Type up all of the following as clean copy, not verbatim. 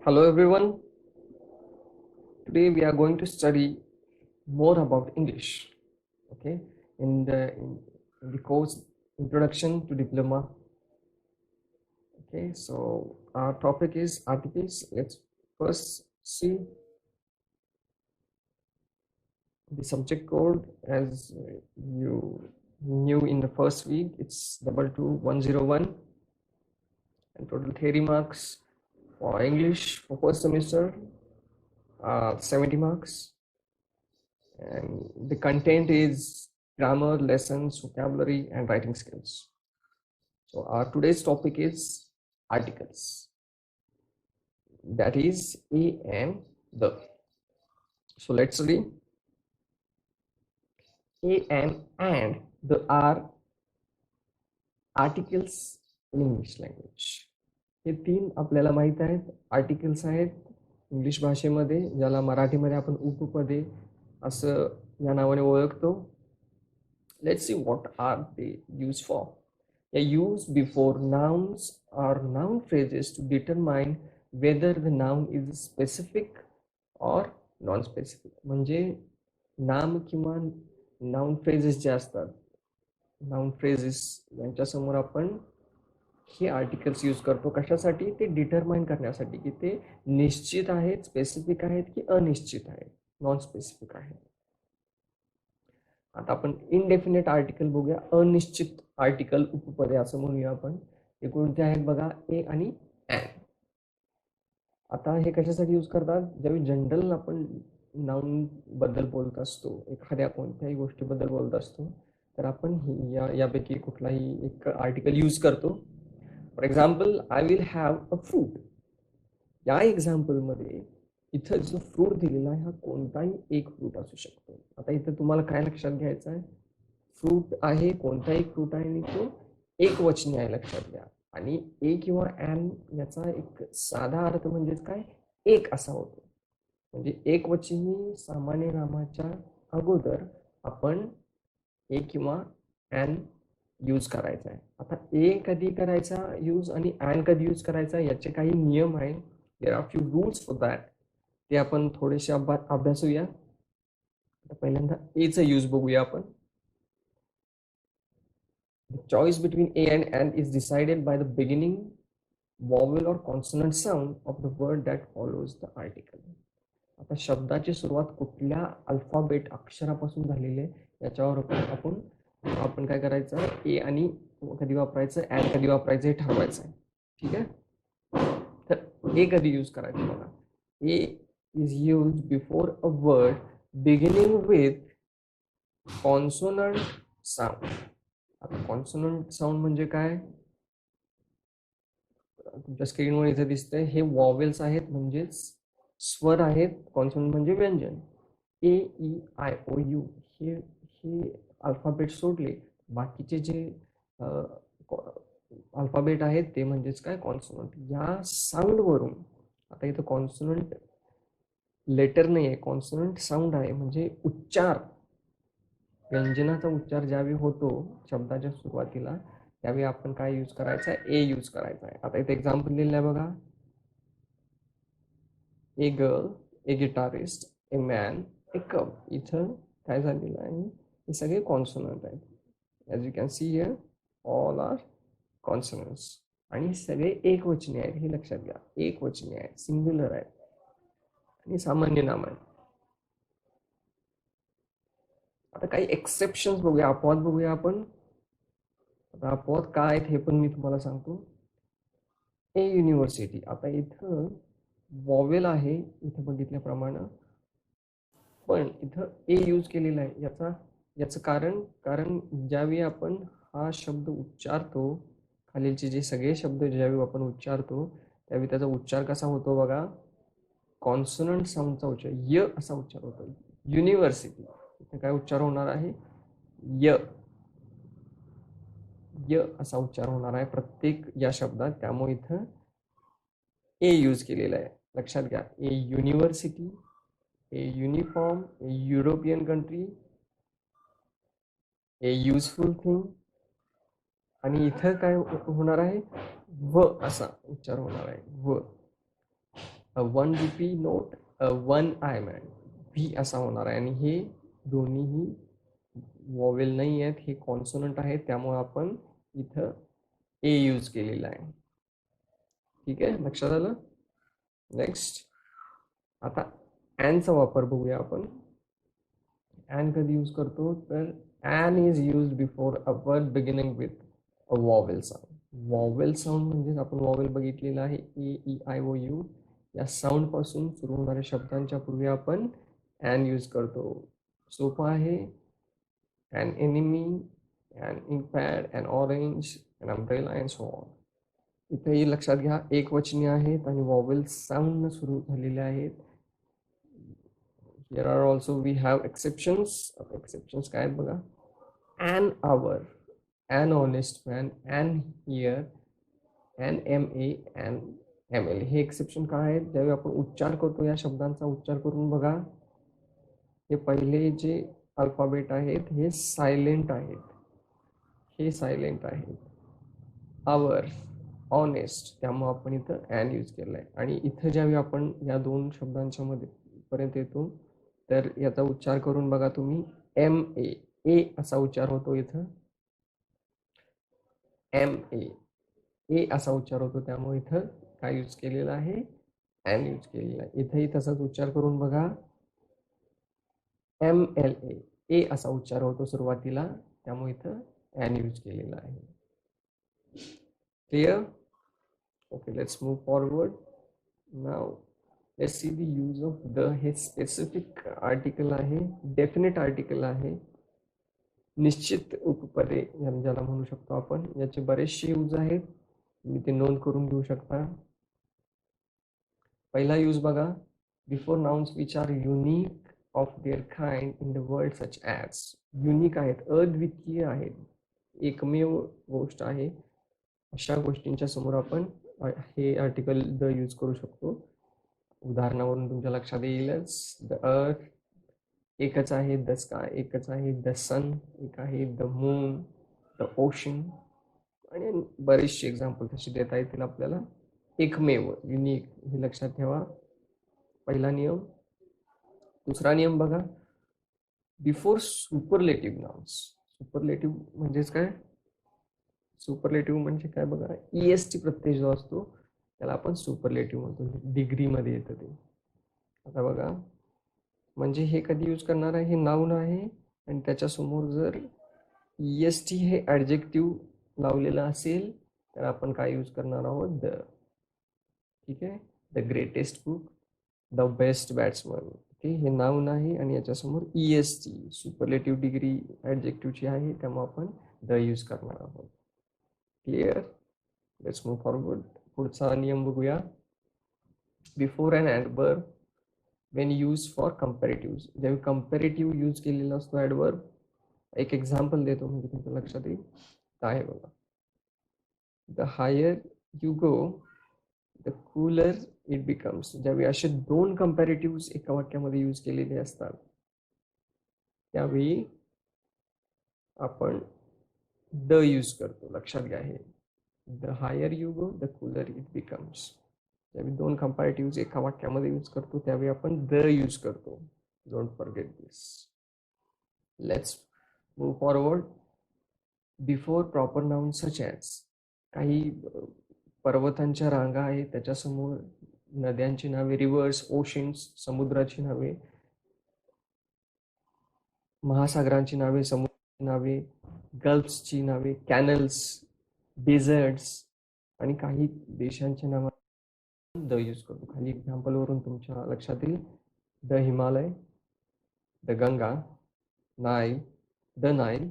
Hello everyone. Today we are going to study more about English. Okay, in the course Introduction to Diploma. Okay, so our topic is articles. Let's first see the subject code as you knew in the first week. It's 22101, and total theory marks for English for first semester 70 marks. And the content is grammar, lessons, vocabulary, and writing skills. So our today's topic is articles, that is a and the. So let's read. A and the are articles in English language. हे तीन आपल्याला माहित आहेत, articles आहेत English भाषेमध्ये, ज्याला मराठीमध्ये आपण उपपदे असं या नावाने ओळखतो. Let's see what are they used for. They are used before nouns or noun phrases to determine whether the noun is specific or non-specific. म्हणजे नाम किंवा नाउन फ्रेजेस जे असतात, नाउन फ्रेजेस यांच्या समोर आपण हे आर्टिकल्स यूज करतो. कशासाठी? ते डिटरमाइन करण्यासाठी की ते निश्चित आहेत, स्पेसिफिक आहेत की अनिश्चित आहेत, नॉन स्पेसिफिक आहेत. आता आपण इनडेफिनेट आर्टिकल बघूया. अनिश्चित आर्टिकल उपपदे असं म्हणूया आपण. हे कोणते आहेत बघा, ए आणि ॲन. आता हे कशासाठी यूज करतात? ज्यावेळी जनरल आपण नाउन बद्दल बोलत असतो, एखाद्या कोणत्याही गोष्टीबद्दल बोलत असतो, तर आपण यापैकी कुठलाही एक आर्टिकल यूज करतो. For example, I will have a fruit. या एक्झाम्पलमध्ये इथं जो फ्रूट दिलेला आहे हा कोणताही एक फ्रूट असू शकतो. आता इथं तुम्हाला काय लक्षात घ्यायचं आहे? फ्रूट आहे, कोणताही फ्रूट आहे आणि तो एक वचनी आहे, लक्षात घ्या. आणि ए किंवा ॲन याचा एक साधा अर्थ म्हणजेच काय, एक असा होतो. म्हणजे एक वचनी सामान्य नामाच्या अगोदर आपण ए किंवा ॲन यूज करायचा आहे. आता ए कधी करायचा यूज आणि ॲन कधी यूज करायचा याचे काही नियम आहे. There are few rules for that. ते आपण थोडेसे अभ्यासूया. पहिल्यांदा एचा यूज बघूया आपण. The choice between a and an is decided by the beginning vowel or consonant sound of the word that follows the article. आता शब्दाची सुरुवात कुठल्या अल्फाबेट अक्षरापासून झालेली आहे याच्यावर आपण काय करायचं, ए आणि कधी वापरायचं, ॲन कधी वापरायचं हे ठरवायचं आहे. ठीक आहे. तर ए कधी यूज करायचं बघा. ए is used before a word beginning with consonant sound. आता कॉन्सोनंट साऊंड म्हणजे काय? तुमच्या स्क्रीनवर इथे दिसतंय, हे वॉवेल्स आहेत, म्हणजेच स्वर आहेत. कॉन्सोनंट म्हणजे व्यंजन. ए, ई, आय, ओ, यू हे अल्फाबेट सोडले बाकीचे जे अल्फाबेट आहेत ते म्हणजेच काय, कॉन्सोनंट. या साऊंड वरून, आता इथं कॉन्सोनंट लेटर नाही आहे, कॉन्सोनंट साऊंड आहे, म्हणजे उच्चार, व्यंजनाचा उच्चार ज्यावेळी होतो शब्दाच्या सुरुवातीला त्यावेळी आपण काय यूज करायचं आहे, ए यूज करायचा आहे. आता इथे एक्झाम्पल लिहिलं आहे बघा. A girl, a guitarist, a man, a cup. इथं काय झालेलं आहे, हे सगळे कॉन्सोनंट आहेत. As you can see here, all are consonants. आणि सगळे एक वचनी आहेत, हे लक्षात घ्या. एक वचनी आहेत, सिंग्युलर आहेत आणि सामान्य नाम आहेत. आता काही एक्सेप्शन्स बघूया, अपवाद बघूया आपण. आता अपवाद काय आहेत हे पण मी तुम्हाला सांगतो. ए युनिव्हर्सिटी. आता इथं वॉवेल आहे इथं बघितल्याप्रमाणे, पण इथं ए यूज केलेला आहे. याचं कारण ज्यावेळी आपण हा शब्द उच्चारतो, खालीलचे जे सगळे शब्द ज्यावेळी आपण उच्चारतो त्यावेळी त्याचा उच्चार कसा होतो बघा, कॉन्सोनंट साऊंडचा उच्चार, य असा उच्चार होतो. युनिव्हर्सिटी इथे काय उच्चार होणार आहे, य असा उच्चार होणार आहे प्रत्येक या शब्दात. त्यामुळे इथं ए यूज केलेला आहे, लक्षात घ्या. ए युनिव्हर्सिटी, ए युनिफॉर्म, ए युरोपियन कंट्री, ए युजफुल थिंग. आणि इथं काय होणार आहे, व असा उच्चार होणार आहे, व. 1 रुपी नोट, 1 आयमंड, व्ही असा होणार आहे. आणि हे दोन्हीही वॉवेल नाही आहेत, हे कॉन्सोनंट आहेत, त्यामुळे आपण इथं ए यूज केलेला आहे. ठीक आहे, लक्षात आलं. नेक्स्ट आता चा वापर बघूया आपण. अँड कधी यूज करतो तर and is use before a word beginning with a vowel sound. Vowel sound म्हणजे आपण वॉवेल बघितलेला आहे, ए ई आय ओ यू. या साऊंड पासून सुरू होणाऱ्या शब्दांच्या पूर्वी आपण अँड यूज करतो. सोपं आहे. an enemy, an inkpad, an orange, an umbrella and so on. इथेही लक्षात घ्या, एक वचनी आहेत आणि वॉवेल साऊंड न सुरू झालेले आहेत. Here are also we have exceptions. Exceptions काय आहेत बघा. An hour, an honest man, an here, an MA, an ML. हे एक्सेप्शन काय आहेत? ज्यावेळी आपण उच्चार करतो या शब्दांचा उच्चार करून बघा. हे पहिले जे अल्फाबेट आहेत हे सायलेंट आहेत. हे सायलेंट आहेत. आवर, ऑनेस्ट, त्यामुळे आपण इथं अँड यूज केलाय. आणि इथं ज्यावेळी आपण या दोन शब्दांच्या मध्ये पर्यंत येतो तर याचा उच्चार करून बघा तुम्ही. एम ए, ए असा उच्चार होतो इथं. एम ए असा उच्चार होतो, त्यामुळे इथं काय यूज केलेलं आहे? अँड यूज केलेला आहे. इथंही तसाच उच्चार करून बघा. एम एल ए असा उच्चार होतो सुरुवातीला, त्यामुळे इथं अँड यूज केलेला आहे. Clear? Okay, let's move forward. Now let's see the use of the. हे स्पेसिफिक आर्टिकल आहे, डेफिनेट आर्टिकल आहे, निश्चित उपपदे ज्याला म्हणू शकतो आपण. याचे बरेचसे यूज आहेत, तुम्ही ते नोंद करून घेऊ शकता. पहिला यूज बघा. Before nouns which are unique of their kind in the world such as. Unique आहेत, अद्वितीय आहेत, एकमेव गोष्ट आहे, अशा गोष्टींच्या समोर आपण हे आर्टिकल द यूज करू शकतो. उदाहरणावरून तुमच्या लक्षात येईलच. द अर्थ एकच आहे, द स्काय एकच आहे, द सन एक आहे, द मून, द ओशन, आणि बरेचसे एक्झाम्पल तसे देता येतील आपल्याला. एकमेव, युनिक, हे लक्षात ठेवा, पहिला नियम. दुसरा नियम बघा. Before superlative nouns. सुपरलेटिव्ह म्हणजेच काय? सुपरलेटिव्ह म्हणजे काय बघा, EST प्रत्यय जो असतो त्याला आपण सुपरलेटिव्ह म्हणतो, डिग्रीमध्ये येतं ते. आता बघा, म्हणजे हे कधी यूज करणार आहे? हे नाउन आहे आणि त्याच्यासमोर जर EST हे ॲडजेक्टिव्ह लावलेलं असेल तर आपण काय यूज करणार आहोत? द. ठीक आहे. The greatest book, the best batsman. Okay, हे नाउन आहे आणि याच्यासमोर EST सुपरलेटिव्ह डिग्री ॲडजेक्टिव्हची आहे, त्यामुळे आपण द यूज करणार आहोत. क्लिअर? Let's move forward. पुढचा नियम बघूया. Before and adverb Wien use for comparative. ज्यावेळी कंपॅरेटिव्ह यूज केलेला असतो ॲडवर्ब. एक एक्झाम्पल देतो म्हणजे तुमच्या लक्षात येईल. काय बघा. The higher you go the cooler it becomes. ज्यावेळी असे दोन कंपॅरेटिव्ह एका वाक्यामध्ये यूज केलेले असतात त्यावेळी आपण द यूज करतो. लक्षात घ्या हे. The higher you go the cooler it becomes. ज्यावेळी दोन कंपॅरेटिव्ह एका वाक्यामध्ये यूज करतो त्यावेळी आपण द यूज करतो. Don't forget this. Let's move forward. Before proper noun such as. काही पर्वतांच्या रांगा आहेत, त्याच्यासमोर नद्यांची नावे, रिव्हर्स, ओशन्स, समुद्राची नावे, महासागरांची नावे, समुद्राची नावे, गल्फ्सची नावे, कॅनल्स, डेझर्ट्स, आणि काही देशांच्या नावा द यूज करतो. खाली एक्झाम्पलवरून तुमच्या लक्षात येईल. The Himalaya, the Ganga, Nile, the Nile,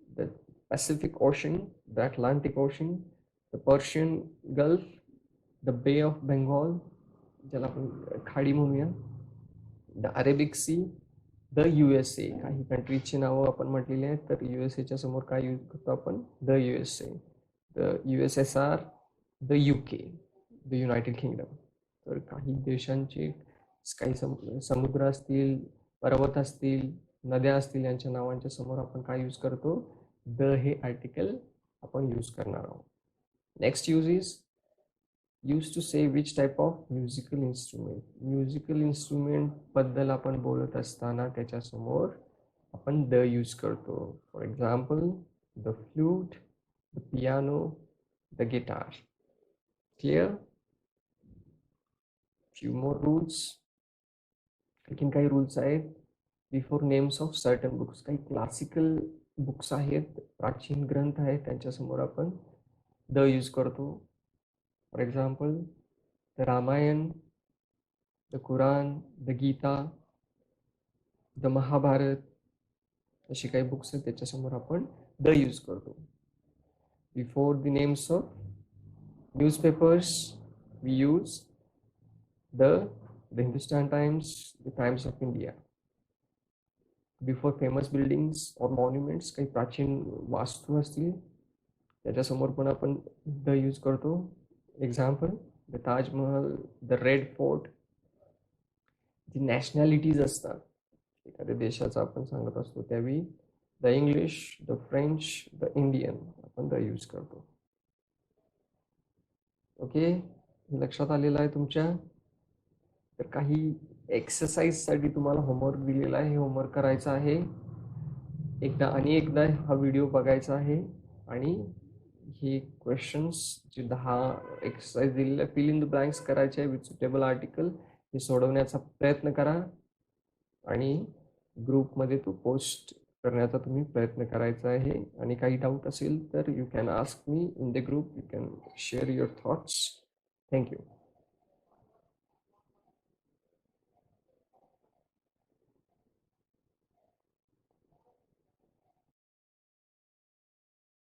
the Pacific Ocean, the Atlantic Ocean, the Persian Gulf, the Bay of Bengal, ज्याला आपण खाडी म्हणूया, the Arabic Sea, the USA. काही कंट्रीजची नावं आपण म्हटलेली आहेत, तर USAच्या समोर काय यूज करतो आपण? The USA. The USSR, the UK, the United kingdom. तर काही देशांचे काही समुद्र असतील, पर्वत असतील, नद्या असतील, यांच्या नावांच्या समोर आपण काय यूज करतो? द हे आर्टिकल आपण यूज करणार आहोत. Next use is use to say which type of musical instrument. Musical instrument बद्दल आपण बोलत असताना त्याच्यासमोर आपण द यूज करतो. For example the flute, the piano, the guitar. Clear? Few more rules. आणखीन काही रूल्स आहेत. Before names of certain books, काही क्लासिकल बुक्स आहेत, प्राचीन ग्रंथ आहेत, त्यांच्यासमोर आपण द यूज करतो. For example the Ramayana, the Quran, the Gita, the Mahabharata, अशी काही बुक्स आहेत त्याच्यासमोर आपण द यूज करतो. Before the names of newspapers we use the Hindustan Times, the Times of India. Before famous buildings और मॉन्युमेंट्स, काही प्राचीन वास्तू असतील त्याच्यासमोर पण आपण द यूज करतो. Example the Taj Mahal, the Red Fort. जी नॅशनॅलिटीज असतात एखाद्या देशाचा आपण सांगत असतो त्यावेळी the English, the French, the Indian आपण द यूज करतो. ओके, लक्षात आलेलं आहे तुमच्या? तर काही एक्सरसाइजसाठी तुम्हाला होमवर्क दिलेला आहे, हे होमवर्क करायचं आहे. एकदा हा व्हिडिओ बघायचा आहे आणि हे क्वेश्चन्स जे 10 एक्सरसाइज दिलेल्या फिल इन द ब्लँक्स करायचे आहे विथ सुटेबल आर्टिकल, हे सोडवण्याचा प्रयत्न करा आणि ग्रुपमध्ये तो पोस्ट करण्याचा तुम्ही प्रयत्न करायचा आहे. आणि काही डाऊट असेल तर you can ask me in the group, you can share your thoughts. Thank you.